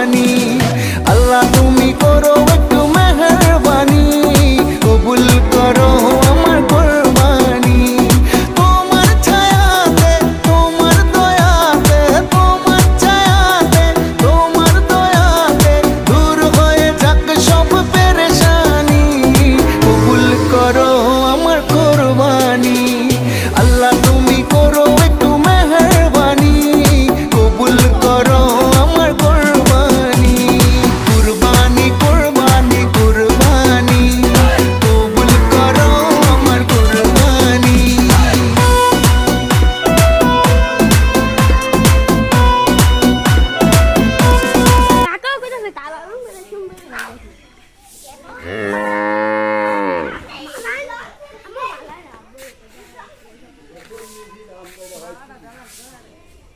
কোরবানি। আল্লাহ তুমি করো একটু মেহেরবানি, কবুল করো আমার কোরবানি। তোমার ছায়াতে, তোমার দয়াতে, তোমার ছায়াতে, তোমার দয়াতে দূর হয়ে যাক সব পেরেশানি, কবুল করো আমার কোরবানি। আল্লাহ তুমি করো একটু মেহেরবানি, কবুল করো আমার কোরবানি। কুরবানি কুরবানি কুরবানি, কবুল করো আমার কোরবানি। কাকাও কইতাছে কালা রং করে সুন্দর লাগে।